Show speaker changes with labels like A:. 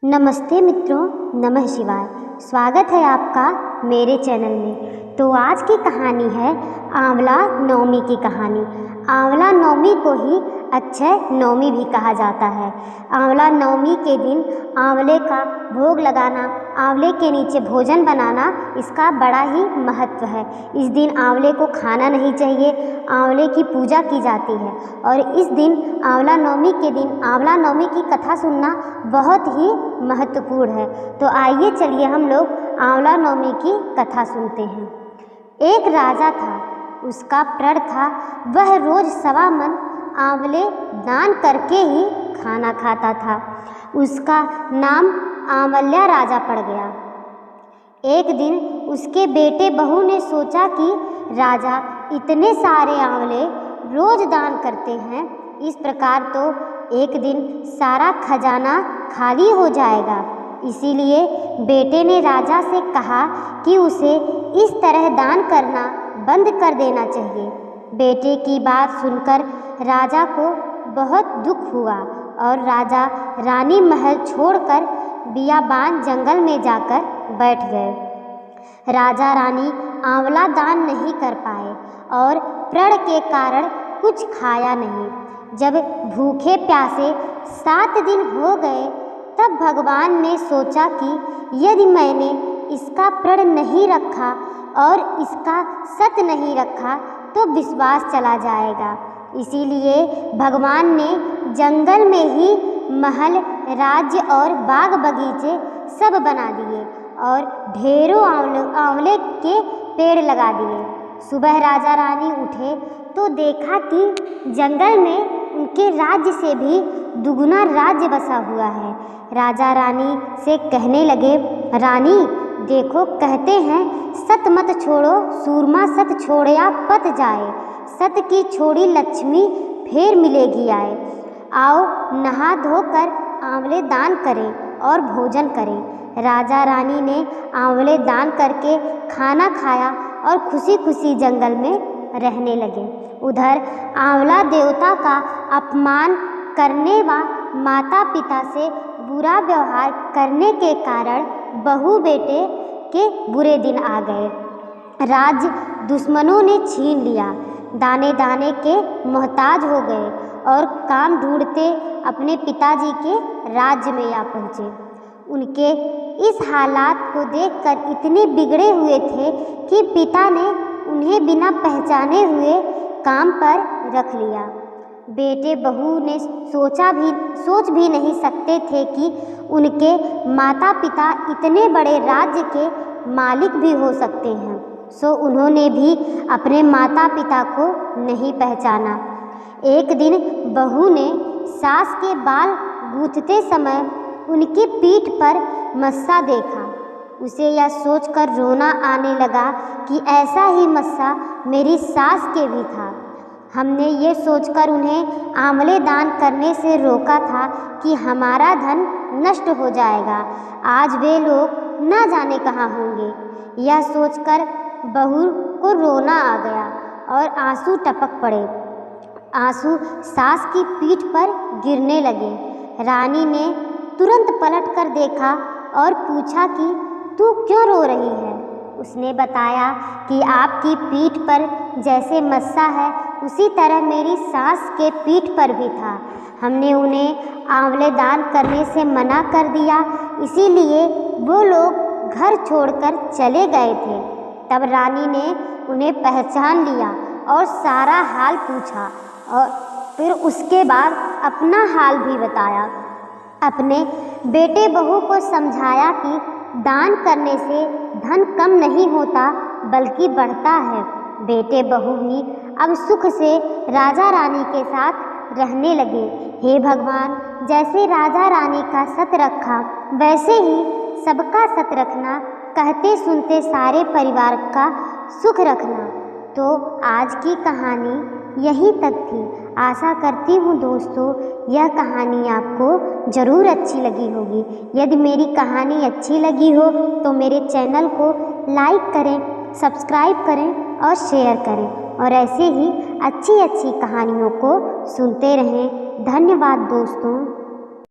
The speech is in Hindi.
A: नमस्ते मित्रों, नमः शिवाय। स्वागत है आपका मेरे चैनल में। तो आज की कहानी है आंवला नवमी की कहानी। आंवला नवमी को ही अक्षय नवमी भी कहा जाता है। आंवला नवमी के दिन आंवले का भोग लगाना, आंवले के नीचे भोजन बनाना, इसका बड़ा ही महत्व है। इस दिन आंवले को खाना नहीं चाहिए, आंवले की पूजा की जाती है। और इस दिन आंवला नवमी के दिन आंवला नवमी की कथा सुनना बहुत ही महत्वपूर्ण है। तो आइए चलिए हम लोग आंवला नवमी की कथा सुनते हैं। एक राजा था, उसका प्रण था वह रोज 1.25 मन आंवले दान करके ही खाना खाता था। उसका नाम आंवल्या राजा पड़ गया। एक दिन उसके बेटे बहू ने सोचा कि राजा इतने सारे आंवले रोज दान करते हैं, इस प्रकार तो एक दिन सारा खजाना खाली हो जाएगा। इसीलिए बेटे ने राजा से कहा कि उसे इस तरह दान करना बंद कर देना चाहिए। बेटे की बात सुनकर राजा को बहुत दुख हुआ और राजा रानी महल छोड़कर बियाबान जंगल में जाकर बैठ गए। राजा रानी आंवला दान नहीं कर पाए और प्रण के कारण कुछ खाया नहीं। जब भूखे प्यासे 7 दिन हो गए, तब भगवान ने सोचा कि यदि मैंने इसका प्रण नहीं रखा और इसका सत नहीं रखा तो विश्वास चला जाएगा। इसीलिए भगवान ने जंगल में ही महल, राज्य और बाग बगीचे सब बना दिए और ढेरों आंवले के पेड़ लगा दिए। सुबह राजा रानी उठे तो देखा कि जंगल में उनके राज्य से भी दुगुना राज्य बसा हुआ है। राजा रानी से कहने लगे, रानी देखो, कहते हैं सत मत छोड़ो सूरमा, सत छोड़या पत जाए। सत की छोड़ी लक्ष्मी फिर मिलेगी आए। आओ नहा धोकर आंवले दान करें और भोजन करें। राजा रानी ने आंवले दान करके खाना खाया और खुशी खुशी जंगल में रहने लगे। उधर आंवला देवता का अपमान करने व माता पिता से बुरा व्यवहार करने के कारण बहू बेटे के बुरे दिन आ गए। राज्य दुश्मनों ने छीन लिया, दाने दाने के मोहताज हो गए और काम ढूंढते अपने पिताजी के राज्य में आ पहुँचे। उनके इस हालात को देखकर इतने बिगड़े हुए थे कि पिता ने उन्हें बिना पहचाने हुए काम पर रख लिया। बेटे बहू ने सोच भी नहीं सकते थे कि उनके माता पिता इतने बड़े राज्य के मालिक भी हो सकते हैं। सो उन्होंने भी अपने माता पिता को नहीं पहचाना। एक दिन बहू ने सास के बाल गूंथते समय उनकी पीठ पर मस्सा देखा। उसे यह सोचकर रोना आने लगा कि ऐसा ही मस्सा मेरी सास के भी था। हमने ये सोचकर उन्हें आंवले दान करने से रोका था कि हमारा धन नष्ट हो जाएगा। आज वे लोग ना जाने कहाँ होंगे। यह सोचकर बहू को रोना आ गया और आंसू टपक पड़े। आंसू सास की पीठ पर गिरने लगे। रानी ने तुरंत पलट कर देखा और पूछा कि तू क्यों रो रही है। उसने बताया कि आपकी पीठ पर जैसे मस्सा है, उसी तरह मेरी सास के पीठ पर भी था। हमने उन्हें आंवले दान करने से मना कर दिया, इसीलिए वो लोग घर छोड़कर चले गए थे। तब रानी ने उन्हें पहचान लिया और सारा हाल पूछा और फिर उसके बाद अपना हाल भी बताया। अपने बेटे बहू को समझाया कि दान करने से धन कम नहीं होता बल्कि बढ़ता है। बेटे बहू भी अब सुख से राजा रानी के साथ रहने लगे। हे भगवान, जैसे राजा रानी का सत रखा वैसे ही सबका सत रखना, कहते सुनते सारे परिवार का सुख रखना। तो आज की कहानी यहीं तक थी। आशा करती हूँ दोस्तों यह कहानी आपको ज़रूर अच्छी लगी होगी। यदि मेरी कहानी अच्छी लगी हो तो मेरे चैनल को लाइक करें, सब्सक्राइब करें और शेयर करें और ऐसे ही अच्छी अच्छी कहानियों को सुनते रहें। धन्यवाद दोस्तों।